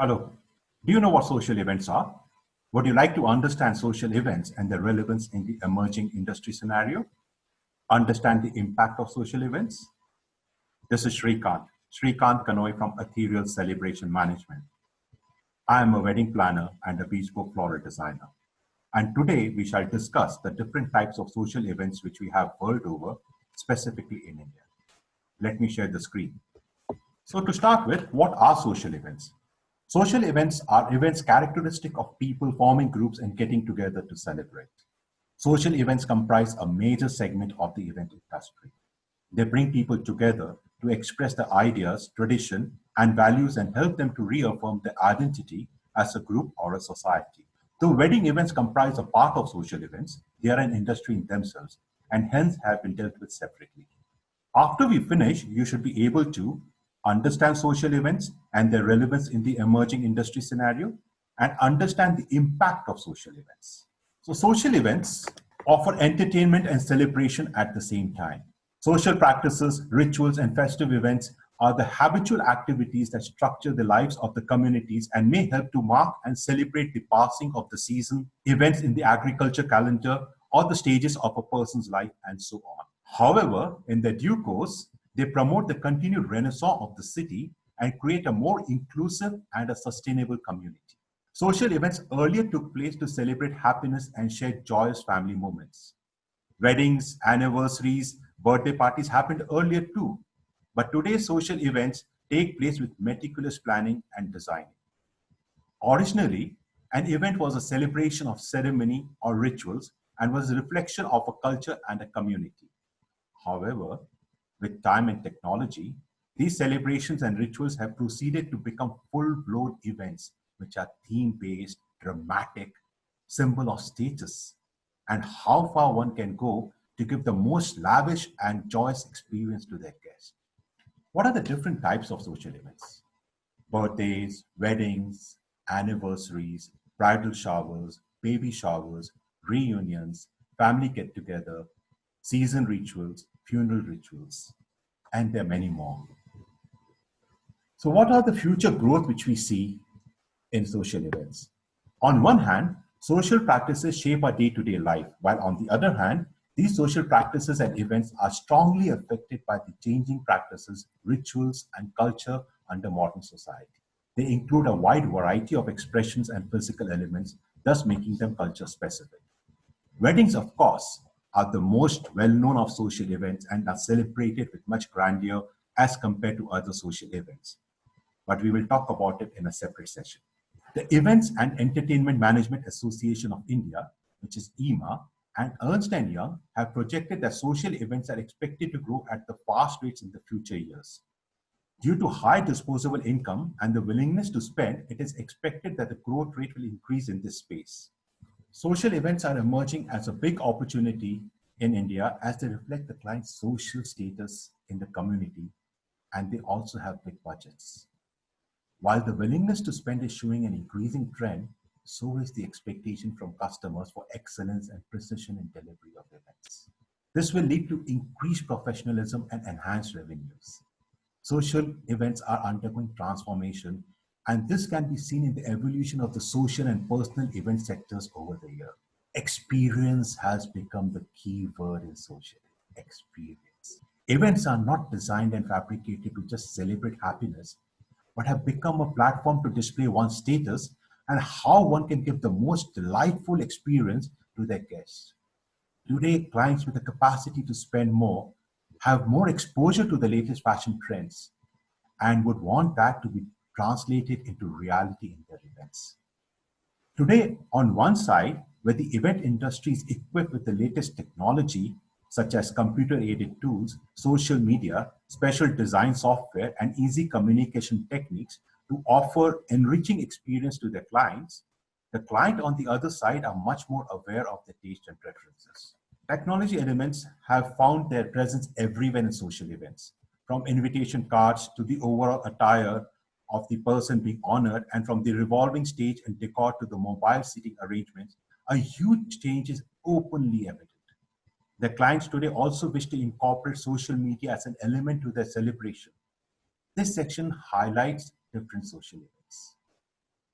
Hello. Do you know what social events are? Would you like to understand social events and their relevance in the emerging industry scenario? Understand the impact of social events? This is Srikant Kanoi from Ethereal Celebration Management. I am a wedding planner and a bespoke floral designer. And today we shall discuss the different types of social events which we have world over, specifically in India. Let me share the screen. So to start with, what are social events? Social events are events characteristic of people forming groups and getting together to celebrate. Social events comprise a major segment of the event industry. They bring people together to express their ideas, tradition, and values and help them to reaffirm their identity as a group or a society. Though wedding events comprise a part of social events, they are an industry in themselves and hence have been dealt with separately. After we finish, you should be able to understand social events and their relevance in the emerging industry scenario and understand the impact of social events. So social events offer entertainment and celebration at the same time. Social practices, rituals, and festive events are the habitual activities that structure the lives of the communities and may help to mark and celebrate the passing of the season, events in the agriculture calendar, or the stages of a person's life, and so on. However, in their due course, they promote the continued renaissance of the city and create a more inclusive and a sustainable community. Social events earlier took place to celebrate happiness and share joyous family moments. Weddings, anniversaries, birthday parties happened earlier too, but today's social events take place with meticulous planning and designing. Originally, an event was a celebration of ceremony or rituals and was a reflection of a culture and a community. However, with time and technology, these celebrations and rituals have proceeded to become full-blown events which are theme-based, dramatic, symbol of status, and how far one can go to give the most lavish and joyous experience to their guests. What are the different types of social events? Birthdays, weddings, anniversaries, bridal showers, baby showers, reunions, family get-together, season rituals, funeral rituals, and there are many more. So what are the future growth which we see in social events? On one hand, social practices shape our day-to-day life, while on the other hand, these social practices and events are strongly affected by the changing practices, rituals, and culture under modern society. They include a wide variety of expressions and physical elements, thus making them culture specific. Weddings, of course, are the most well-known of social events and are celebrated with much grandeur as compared to other social events. But we will talk about it in a separate session. The Events and Entertainment Management Association of India, which is EMA, and Ernst & Young have projected that social events are expected to grow at the fast rates in the future years. Due to high disposable income and the willingness to spend, it is expected that the growth rate will increase in this space. Social events are emerging as a big opportunity in India as they reflect the client's social status in the community, and they also have big budgets. While the willingness to spend is showing an increasing trend, so is the expectation from customers for excellence and precision in delivery of events. This will lead to increased professionalism and enhanced revenues. Social events are undergoing transformation, and this can be seen in the evolution of the social and personal event sectors over the year. Experience has become the key word in social experience. Events are not designed and fabricated to just celebrate happiness, but have become a platform to display one's status and how one can give the most delightful experience to their guests. Today, clients with the capacity to spend more have more exposure to the latest fashion trends and would want that to be translated into reality in their events. Today, on one side, where the event industry is equipped with the latest technology, such as computer-aided tools, social media, special design software, and easy communication techniques to offer enriching experience to their clients, the client on the other side are much more aware of their taste and preferences. Technology elements have found their presence everywhere in social events, from invitation cards to the overall attire of the person being honored, and from the revolving stage and decor to the mobile seating arrangements, a huge change is openly evident. The clients today also wish to incorporate social media as an element to their celebration. This section highlights different social events.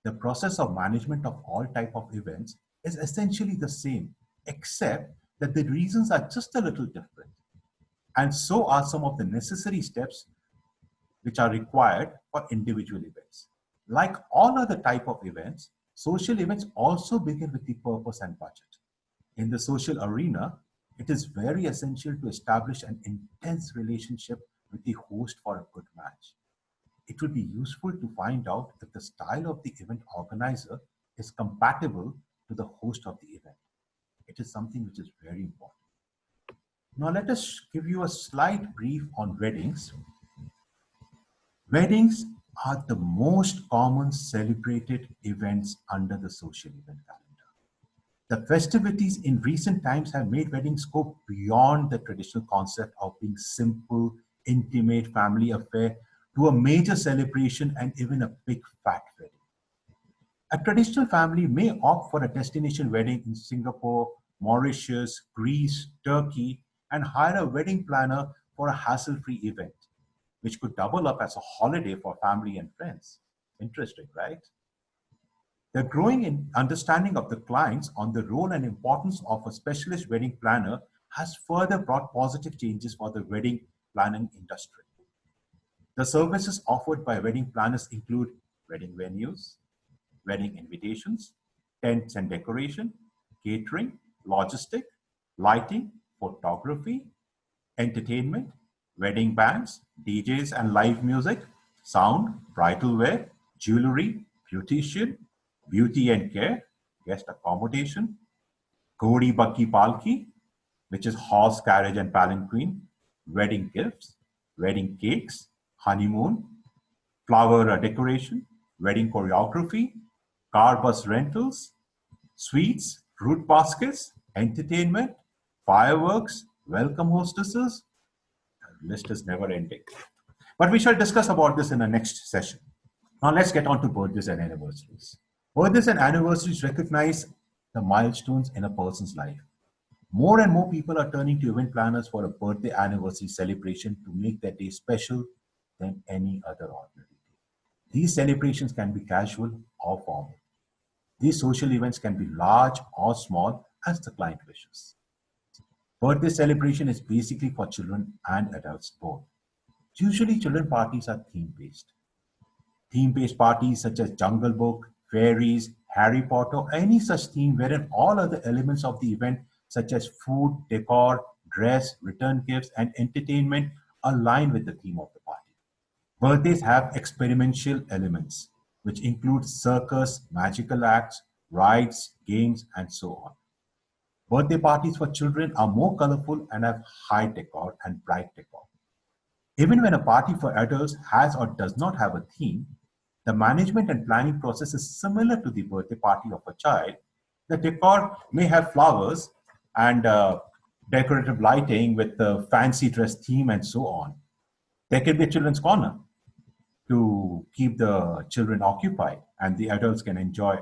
The process of management of all type of events is essentially the same, except that the reasons are just a little different. And so are some of the necessary steps which are required for individual events. Like all other type of events, social events also begin with the purpose and budget. In the social arena, it is very essential to establish an intense relationship with the host for a good match. It will be useful to find out if the style of the event organizer is compatible to the host of the event. It is something which is very important. Now let us give you a slight brief on weddings. Weddings are the most common celebrated events under the social event calendar. The festivities in recent times have made weddings go beyond the traditional concept of being simple, intimate family affair to a major celebration and even a big fat wedding. A traditional family may opt for a destination wedding in Singapore, Mauritius, Greece, Turkey, and hire a wedding planner for a hassle-free event, which could double up as a holiday for family and friends. Interesting, right? The growing understanding of the clients on the role and importance of a specialist wedding planner has further brought positive changes for the wedding planning industry. The services offered by wedding planners include wedding venues, wedding invitations, tents and decoration, catering, logistic, lighting, photography, entertainment, wedding bands, DJs and live music, sound, bridal wear, jewelry, beautician, beauty and care, guest accommodation, Godi Bakki Palki, which is horse carriage and palanquin, wedding gifts, wedding cakes, honeymoon, flower decoration, wedding choreography, car bus rentals, sweets, fruit baskets, entertainment, fireworks, welcome hostesses. The list is never ending. But we shall discuss about this in the next session. Now let's get on to birthdays and anniversaries. Birthdays and anniversaries recognize the milestones in a person's life. More and more people are turning to event planners for a birthday anniversary celebration to make their day special than any other ordinary day. These celebrations can be casual or formal. These social events can be large or small as the client wishes. Birthday celebration is basically for children and adults both. Usually children parties are theme-based. Theme-based parties such as Jungle Book, Fairies, Harry Potter, any such theme wherein all other elements of the event such as food, decor, dress, return gifts, and entertainment align with the theme of the party. Birthdays have experiential elements, which include circus, magical acts, rides, games, and so on. Birthday parties for children are more colorful and have high decor and bright decor. Even when a party for adults has or does not have a theme, the management and planning process is similar to the birthday party of a child. The decor may have flowers and decorative lighting with the fancy dress theme and so on. There can be a children's corner to keep the children occupied and the adults can enjoy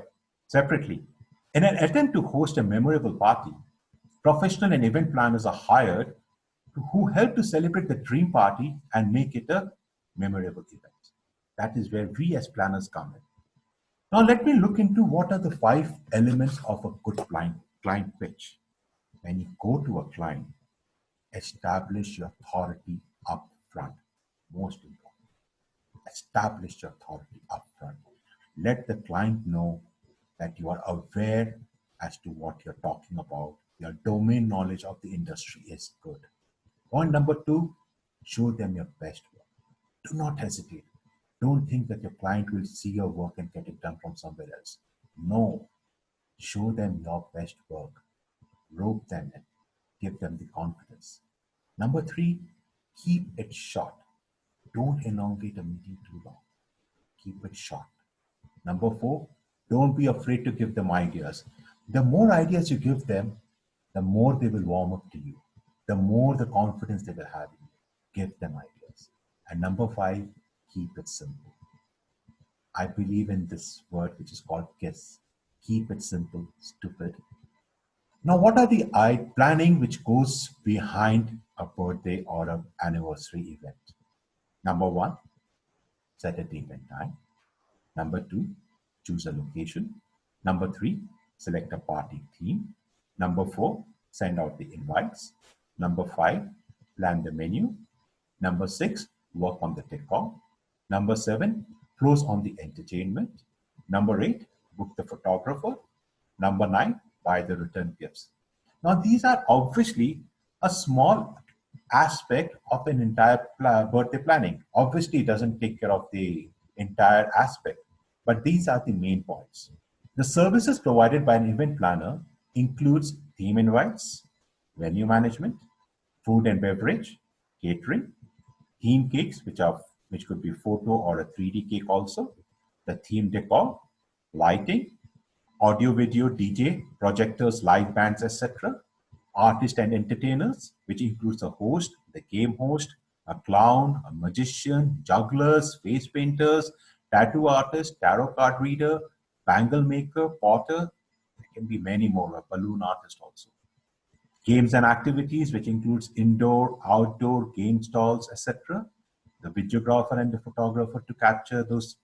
separately. In an attempt to host a memorable party, professional and event planners are hired who help to celebrate the dream party and make it a memorable event. That is where we as planners come in. Now let me look into what are the 5 elements of a good client pitch. When you go to a client, establish your authority up front. Most important. Establish your authority up front. Let the client know that you are aware as to what you're talking about. Your domain knowledge of the industry is good. Point number 2, show them your best work. Do not hesitate. Don't think that your client will see your work and get it done from somewhere else. No, show them your best work. Rope them in. Give them the confidence. Number 3, keep it short. Don't elongate a meeting too long. Keep it short. Number 4, don't be afraid to give them ideas. The more ideas you give them, the more they will warm up to you. The more the confidence they will have in you. Give them ideas. And number 5, keep it simple. I believe in this word which is called KISS. Keep it simple, stupid. Now, what are the planning which goes behind a birthday or an anniversary event? Number 1, set a date and time. Number 2, choose a location. Number 3, select a party theme. Number 4, send out the invites. Number 5, plan the menu. Number 6, work on the decor. Number 7, close on the entertainment. Number 8, book the photographer. Number 9, buy the return gifts. Now, these are obviously a small aspect of an entire birthday planning. Obviously, it doesn't take care of the entire aspect, but these are the main points. The services provided by an event planner includes theme invites, venue management, food and beverage, catering, theme cakes, which could be photo or a 3D cake also, the theme decor, lighting, audio, video, DJ, projectors, live bands, etc., artists and entertainers, which includes a host, the game host, a clown, a magician, jugglers, face painters, tattoo artist, tarot card reader, bangle maker, potter. There can be many more, a balloon artist also. Games and activities, which includes indoor, outdoor game stalls, etc. The videographer and the photographer to capture those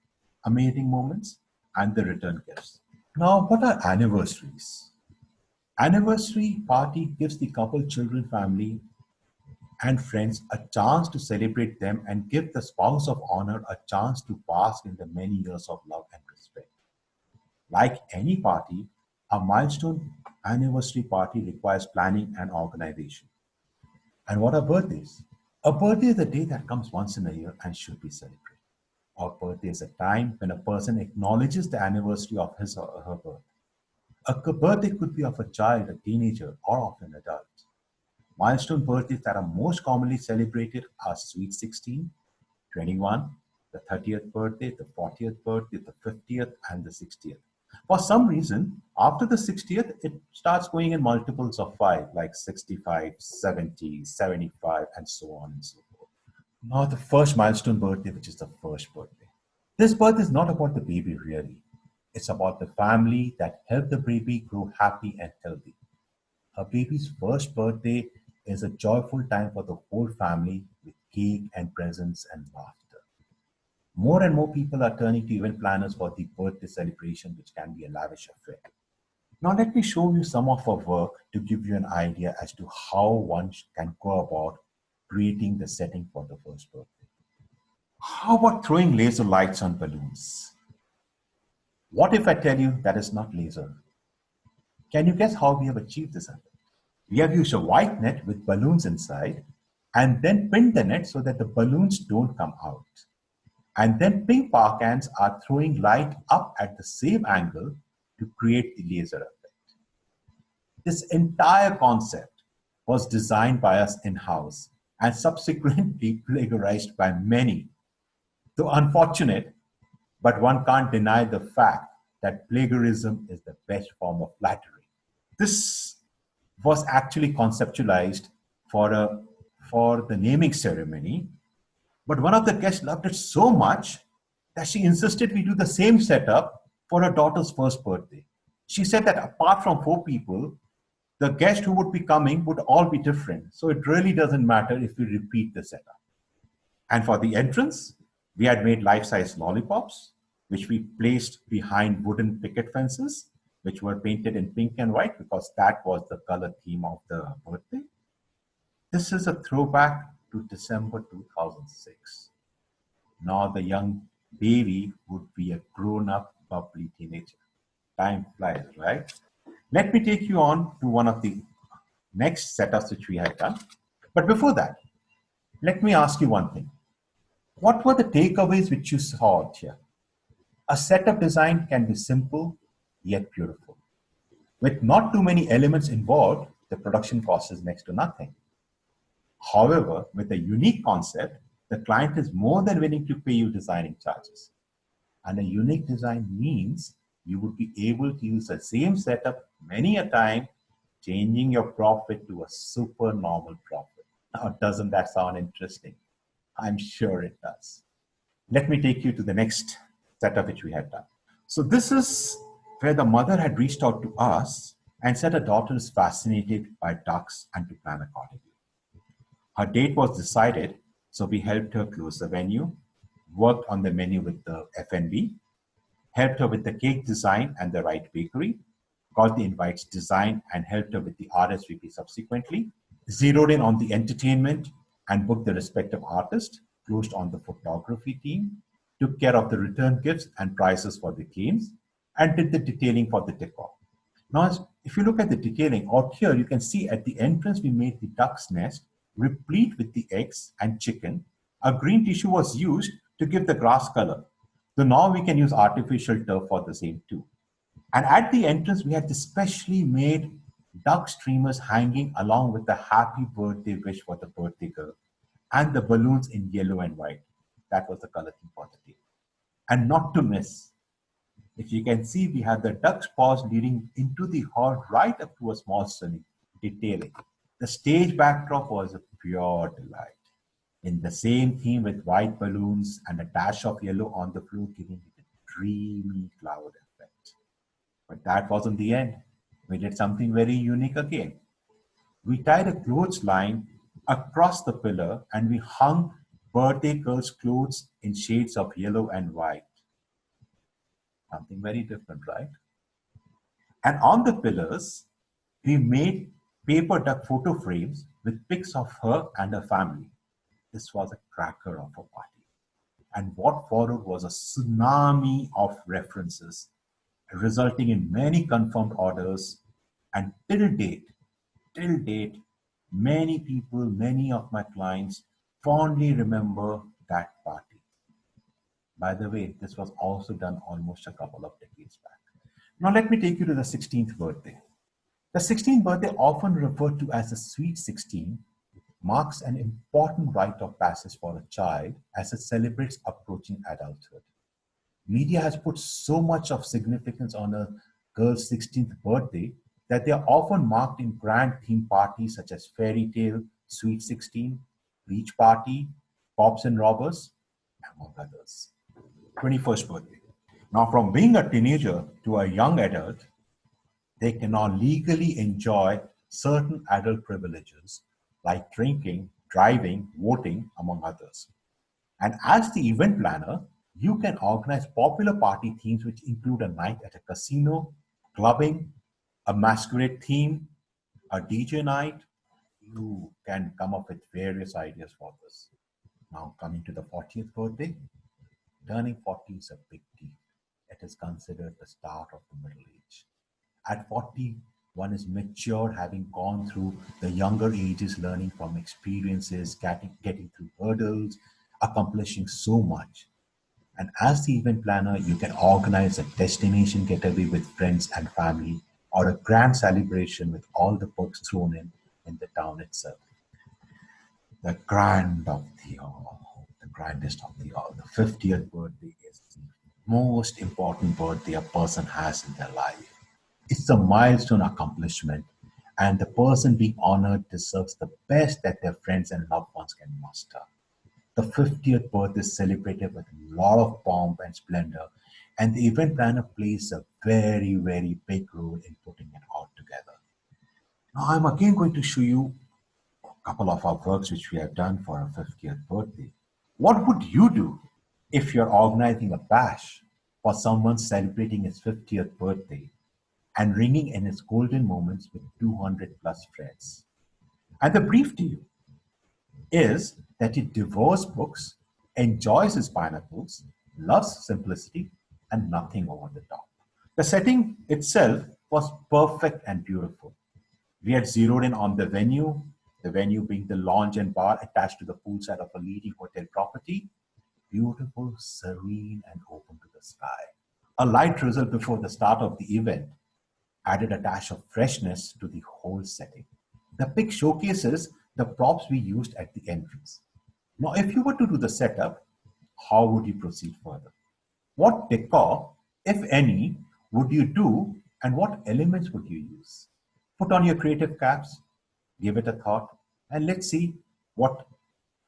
amazing moments, and the return gifts. Now, what are anniversaries? Anniversary party gives the couple, children, family, and friends a chance to celebrate them and give the spouse of honor a chance to bask in the many years of love and respect. Like any party, a milestone anniversary party requires planning and organization. And what are birthdays? A birthday is a day that comes once in a year and should be celebrated. Our birthday is a time when a person acknowledges the anniversary of his or her birth. A birthday could be of a child, a teenager, or of an adult. Milestone birthdays that are most commonly celebrated are Sweet 16, 21, the 30th birthday, the 40th birthday, the 50th, and the 60th. For some reason, after the 60th, it starts going in multiples of 5, like 65, 70, 75, and so on and so forth. Now, the first milestone birthday, which is the first birthday. This birth is not about the baby, really. It's about the family that helped the baby grow happy and healthy. A baby's first birthday is a joyful time for the whole family with cake and presents and laughter. More and more people are turning to event planners for the birthday celebration, which can be a lavish affair. Now, let me show you some of our work to give you an idea as to how one can go about creating the setting for the first birthday. How about throwing laser lights on balloons? What if I tell you that is not laser? Can you guess how we have achieved this effect? We have used a white net with balloons inside and then pinned the net so that the balloons don't come out. And then pink power cans are throwing light up at the same angle to create the laser effect. This entire concept was designed by us in-house and subsequently plagiarized by many. Though unfortunate, but one can't deny the fact that plagiarism is the best form of flattery. This was actually conceptualized for the naming ceremony, but one of the guests loved it so much that she insisted we do the same setup for her daughter's first birthday. She said that apart from 4 people, the guest who would be coming would all be different. So it really doesn't matter if we repeat the setup. And for the entrance, we had made life-size lollipops, which we placed behind wooden picket fences, which were painted in pink and white because that was the color theme of the birthday. This is a throwback to December 2006. Now the young baby would be a grown-up, bubbly teenager. Time flies, right? Let me take you on to one of the next setups which we had done. But before that, let me ask you one thing. What were the takeaways which you saw here? A setup design can be simple yet beautiful. With not too many elements involved, the production cost is next to nothing. However, with a unique concept, the client is more than willing to pay you designing charges. And a unique design means you would be able to use the same setup many a time, changing your profit to a super normal profit. Now, doesn't that sound interesting? I'm sure it does. Let me take you to the next setup which we had done. So this is where the mother had reached out to us and said her daughter is fascinated by ducks and to plan accordingly. Her date was decided, so we helped her close the venue, worked on the menu with the F&B, helped her with the cake design and the right bakery, got the invites designed and helped her with the RSVP subsequently, zeroed in on the entertainment and booked the respective artist, closed on the photography team, took care of the return gifts and prices for the games, and did the detailing for the decor. Now, if you look at the detailing out here, you can see at the entrance we made the duck's nest, replete with the eggs and chicken. A green tissue was used to give the grass color. So now we can use artificial turf for the same too. And at the entrance, we had the specially made duck streamers hanging along with the happy birthday wish for the birthday girl and the balloons in yellow and white. That was the color theme for the day. And not to miss, if you can see, we had the duck's paws leading into the hall right up to a small sunny detailing. The stage backdrop was a pure delight. In the same theme with white balloons and a dash of yellow on the floor, giving it a dreamy cloud effect. But that wasn't the end. We did something very unique again. We tied a clothesline across the pillar and we hung birthday girl's clothes in shades of yellow and white. Something very different, right? And on the pillars, we made paper duck photo frames with pics of her and her family. This was a cracker of a party. And what followed was a tsunami of references, resulting in many confirmed orders. And till date, many people, many of my clients fondly remember that party. By the way, this was also done almost a couple of decades back. Now let me take you to the 16th birthday. The 16th birthday, often referred to as the Sweet 16, marks an important rite of passage for a child as it celebrates approaching adulthood. Media has put so much of significance on a girl's 16th birthday that they are often marked in grand theme parties such as Fairy Tale, Sweet 16, Beach Party, Cops and Robbers, among others. 21st birthday. Now, from being a teenager to a young adult, they can now legally enjoy certain adult privileges like drinking, driving, voting, among others. And as the event planner, you can organize popular party themes which include a night at a casino, clubbing, a masquerade theme, a DJ night. You can come up with various ideas for this. Now, coming to the 40th birthday, turning 40 is a big deal. It is considered the start of the middle age. At 40, one is mature, having gone through the younger ages, learning from experiences, getting through hurdles, accomplishing so much. And as the event planner, you can organize a destination getaway with friends and family or a grand celebration with all the perks thrown in the town itself. The grand of the all, the grandest of the all, the 50th birthday is the most important birthday a person has in their life. It's a milestone accomplishment, and the person being honored deserves the best that their friends and loved ones can muster. The 50th birthday is celebrated with a lot of pomp and splendor, and the event planner plays a very, very big role in putting it all together. Now, I'm again going to show you a couple of our works which we have done for our 50th birthday. What would you do if you're organizing a bash for someone celebrating his 50th birthday and ringing in his golden moments with 200 plus friends? And the brief to you is that he devours books, enjoys his pineapples, loves simplicity, and nothing over the top. The setting itself was perfect and beautiful. We had zeroed in on the venue being the lounge and bar attached to the poolside of a leading hotel property, beautiful, serene, and open to the sky. A light drizzle before the start of the event added a dash of freshness to the whole setting. The pic showcases the props we used at the entrance. Now, if you were to do the setup, how would you proceed further? What decor, if any, would you do and what elements would you use? Put on your creative caps, give it a thought, and let's see what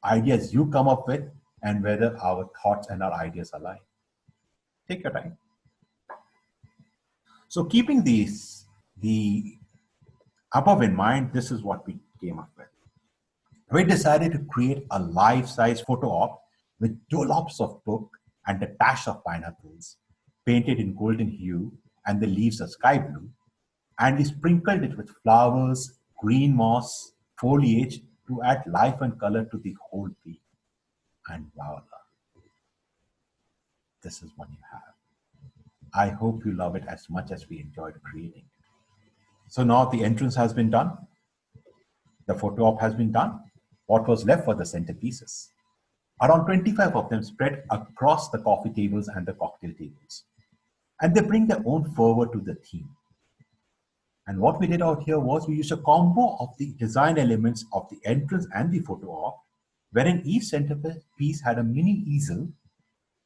ideas you come up with and whether our thoughts and our ideas align. Take your time. So keeping the above in mind, this is what we came up with. We decided to create a life-size photo op with dolops of book and a dash of pineapples, painted in golden hue, and the leaves are sky blue, and we sprinkled it with flowers, green moss, foliage to add life and color to the whole tree. And voila, this is what you have. I hope you love it as much as we enjoyed creating it. So now the entrance has been done, the photo op has been done. What was left were the centerpieces. Around 25 of them spread across the coffee tables and the cocktail tables. And they bring their own fervor to the theme. And what we did out here was we used a combo of the design elements of the entrance and the photo op, wherein each centerpiece had a mini easel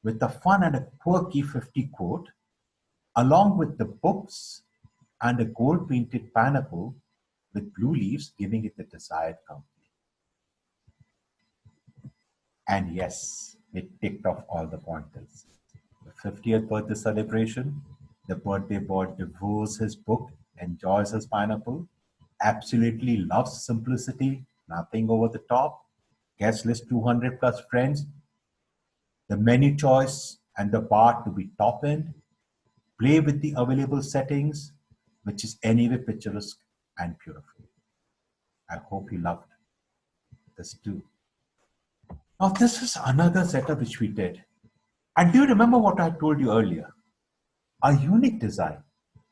with a fun and a quirky 50 quote, along with the books and a gold painted pineapple with blue leaves, giving it the desired company. And yes, it ticked off all the pointers. The 50th birthday celebration, the birthday boy devours his book, enjoys his pineapple, absolutely loves simplicity, nothing over the top, guest list 200 plus friends, the menu choice and the bar to be top end, play with the available settings, which is anyway picturesque and beautiful. I hope you loved this too. Now, this is another setup which we did. And do you remember what I told you earlier? A unique design,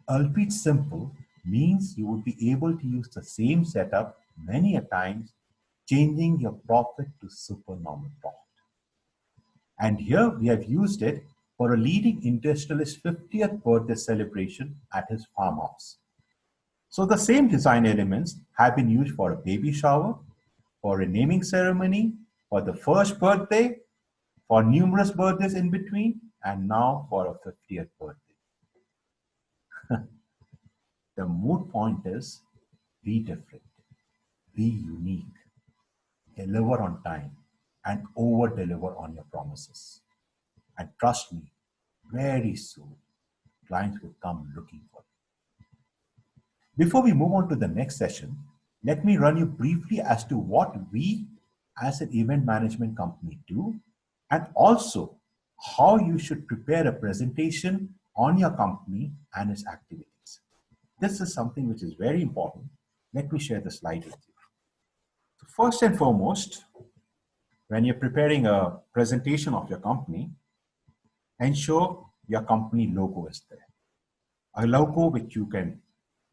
albeit simple, means you would be able to use the same setup many a times, changing your profit to supernormal profit. And here we have used it for a leading industrialist's 50th birthday celebration at his farmhouse. So the same design elements have been used for a baby shower, for a naming ceremony, for the first birthday, for numerous birthdays in between, and now for a 50th birthday. The mood point is be different, be unique, deliver on time, and over deliver on your promises. And trust me, very soon, clients will come looking for you. Before we move on to the next session, let me run you briefly as to what we as an event management company do, and also how you should prepare a presentation on your company and its activities. This is something which is very important. Let me share the slide with you. So first and foremost, when you're preparing a presentation of your company, ensure your company logo is there. A logo which you can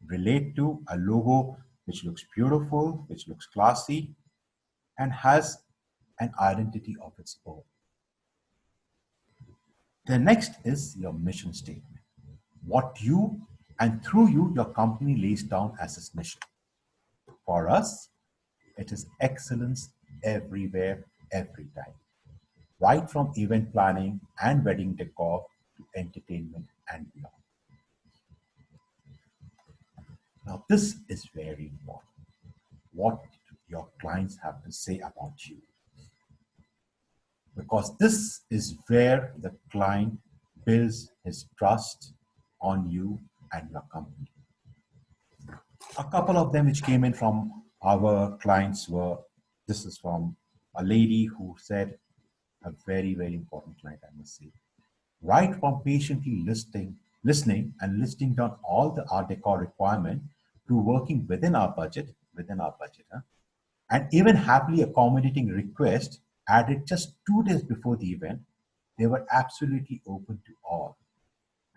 relate to, a logo which looks beautiful, which looks classy, and has an identity of its own. The next is your mission statement. What you and through you, your company lays down as its mission. For us, it is excellence everywhere, every time. Right from event planning and wedding decor to entertainment and beyond. Now, this is very important. What your clients have to say about you. Because this is where the client builds his trust on you and your company. A couple of them which came in from our clients were, this is from a lady who said, a very, very important client, I must say. Right from patiently listening and listing down all the art decor requirement to working within our budget, and even happily accommodating requests added just 2 days before the event. They were absolutely open to all.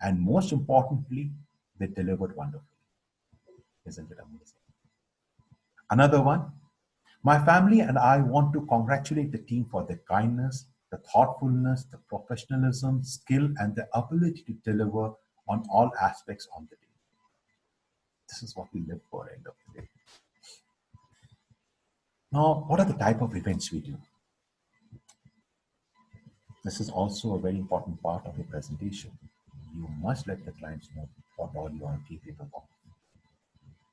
And most importantly, they delivered wonderfully. Isn't it amazing? Another one, my family and I want to congratulate the team for their kindness, the thoughtfulness, the professionalism, skill, and the ability to deliver on all aspects on the day. This is what we live for, end of the day. Now, what are the type of events we do? This is also a very important part of your presentation. You must let the clients know what all you are capable of.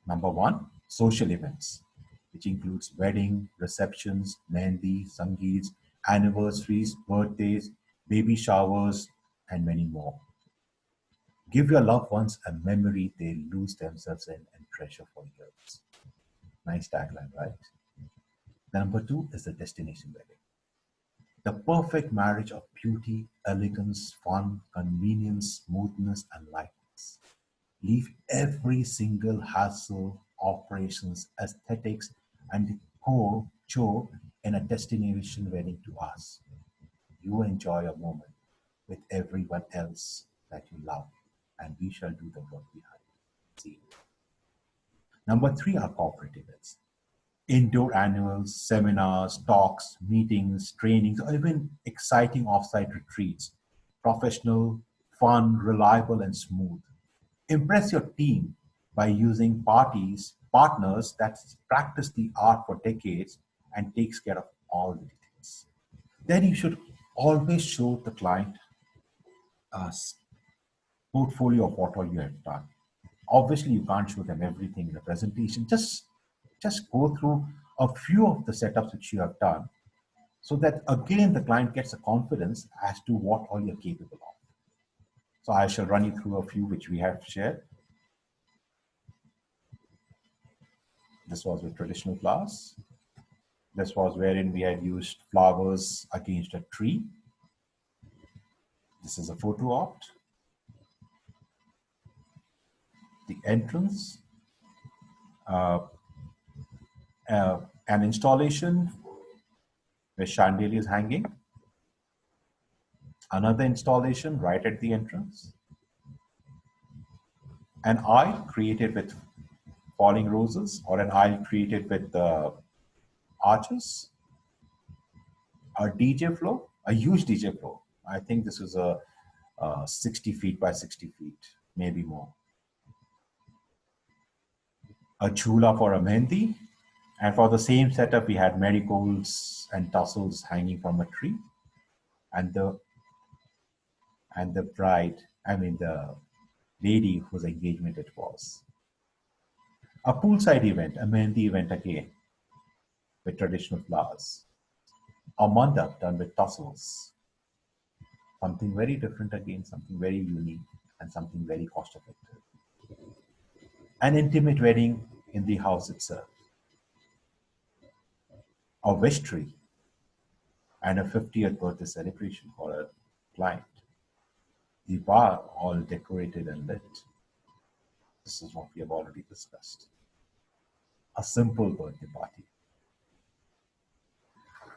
Number one, social events, which includes wedding, receptions, mehndi, sangeets, anniversaries, birthdays, baby showers, and many more. Give your loved ones a memory they lose themselves in and treasure for years. Nice tagline, right? Number two is the destination wedding. The perfect marriage of beauty, elegance, fun, convenience, smoothness, and lightness. Leave every single hassle, operations, aesthetics, and the core chore in a destination wedding to us. You enjoy a moment with everyone else that you love, and we shall do the work behind. See. Number three are corporate events. Indoor annuals, seminars, talks, meetings, trainings, or even exciting offsite retreats. Professional, fun, reliable, and smooth. Impress your team by using partners that practice the art for decades and takes care of all the details. Then you should always show the client a portfolio of what all you have done. Obviously, you can't show them everything in the presentation. Just go through a few of the setups which you have done so that again the client gets a confidence as to what all you're capable of. So I shall run you through a few which we have shared. This was with traditional flowers. This was wherein we had used flowers against a tree. This is a photo opt. The entrance, an installation where chandelier is hanging, another installation right at the entrance, an aisle created with falling roses or an aisle created with arches, a DJ floor, a huge DJ floor. I think this is a 60 feet by 60 feet, maybe more. A chula for a mehndi, and for the same setup we had marigolds and tassels hanging from a tree, and the bride, the lady whose engagement it was. A poolside event, a mehndi event again with traditional flowers. A mandap done with tassels. Something very different again, something very unique, and something very cost effective. An intimate wedding in the house itself. A wish tree and a 50th birthday celebration for a client. The bar all decorated and lit. This is what we have already discussed. A simple birthday party.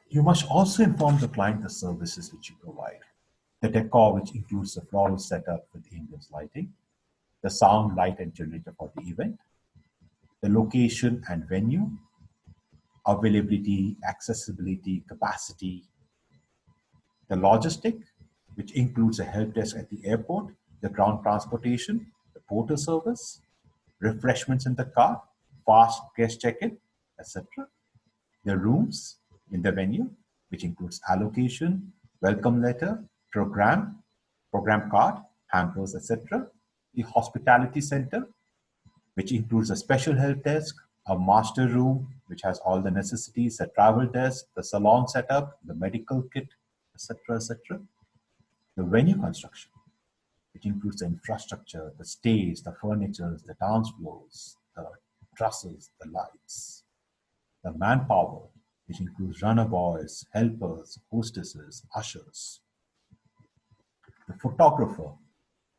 You must also inform the client the services which you provide. The decor, which includes the floral setup with ambience lighting, the sound, light, and generator for the event, the location and venue, availability, accessibility, capacity, the logistic, which includes a help desk at the airport, the ground transportation, the porter service, refreshments in the car, fast guest check-in, etc. The rooms in the venue, which includes allocation, welcome letter, program card, hampers, etc. The hospitality center, which includes a special help desk, a master room, which has all the necessities, a travel desk, the salon setup, the medical kit, etc., etc. The venue construction, which includes the infrastructure, the stage, the furniture, the dance floors, the trusses, the lights. The manpower, which includes runner boys, helpers, hostesses, ushers. The photographer,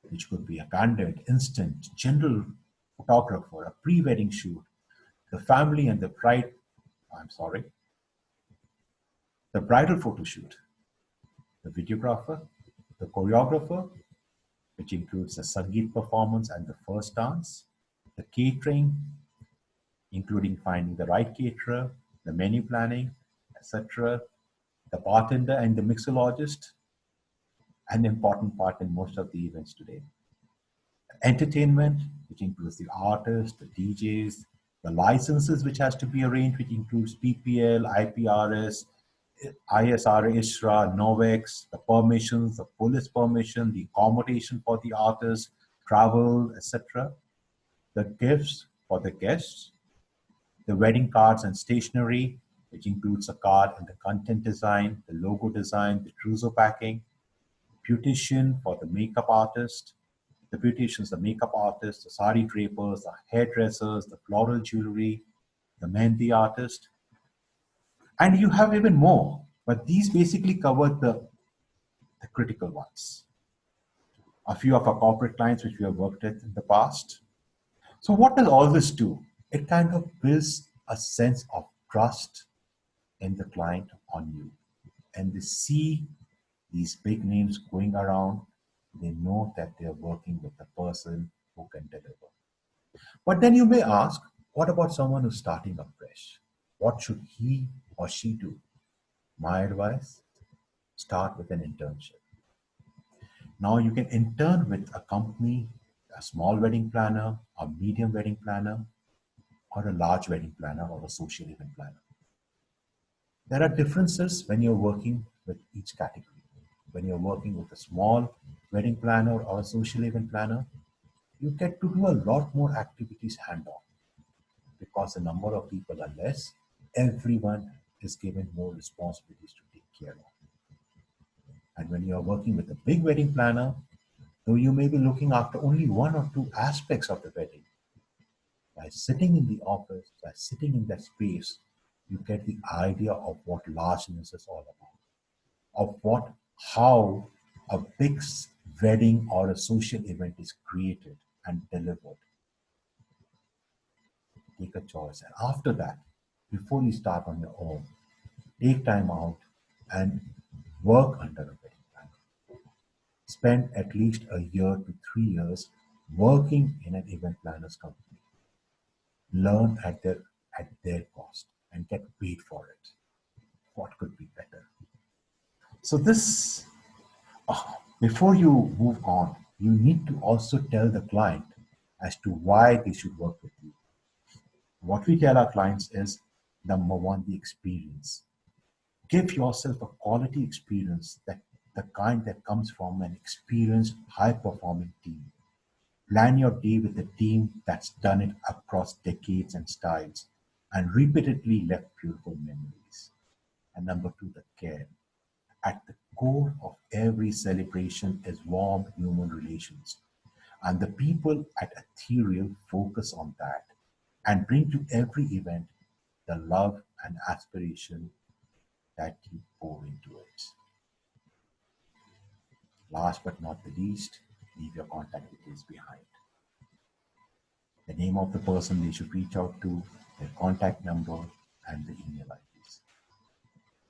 which could be a candid, instant, general photographer, a pre-wedding shoot, the family and the the bridal photo shoot, the videographer, the choreographer, which includes the Sangeet performance and the first dance, the catering, including finding the right caterer, the menu planning, etc., the bartender and the mixologist, an important part in most of the events today. Entertainment, which includes the artists, the DJs, the licenses which has to be arranged, which includes PPL, IPRS, ISRA, ISRA, NOVEX, the permissions, the police permission, the accommodation for the artists, travel, etc. The gifts for the guests, the wedding cards and stationery, which includes a card and the content design, the logo design, the trousseau packing, beautician for the makeup artist, the beauticians, the makeup artists, the sari drapers, the hairdressers, the floral jewelry, the mehndi artist. And you have even more. But these basically cover the critical ones. A few of our corporate clients which we have worked with in the past. So what does all this do? It kind of builds a sense of trust in the client on you. And they see these big names going around, they know that they are working with a person who can deliver. But then you may ask, what about someone who's starting afresh? What should he or she do? My advice, start with an internship. Now you can intern with a company, a small wedding planner, a medium wedding planner, or a large wedding planner or a social event planner. There are differences when you're working with each category. When you're working with a small wedding planner or a social event planner, you get to do a lot more activities hand-on because the number of people are less. Everyone is given more responsibilities to take care of. And when you're working with a big wedding planner, though you may be looking after only one or two aspects of the wedding, by sitting in the office, by sitting in that space, you get the idea of what largeness is all about, of what, how a big wedding or a social event is created and delivered. Take a choice. And after that, before you start on your own, take time out and work under a wedding planner. Spend at least a year to 3 years working in an event planner's company. Learn at their cost and get paid for it. What could be better? So this, before you move on, you need to also tell the client as to why they should work with you. What we tell our clients is number one, the experience. Give yourself a quality experience that the kind that comes from an experienced, high performing team. Plan your day with a team that's done it across decades and styles and repeatedly left beautiful memories. And number two, the care. At the core of every celebration is warm human relations. And the people at Ethereal focus on that and bring to every event the love and aspiration that you pour into it. Last but not the least, leave your contact details behind. The name of the person they should reach out to, their contact number, and the email IDs.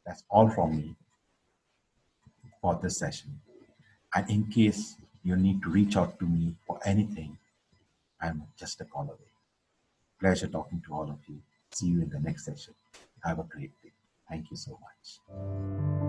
That's all from me for this session. And in case you need to reach out to me for anything, I'm just a call away. Pleasure talking to all of you. See you in the next session. Have a great day. Thank you so much.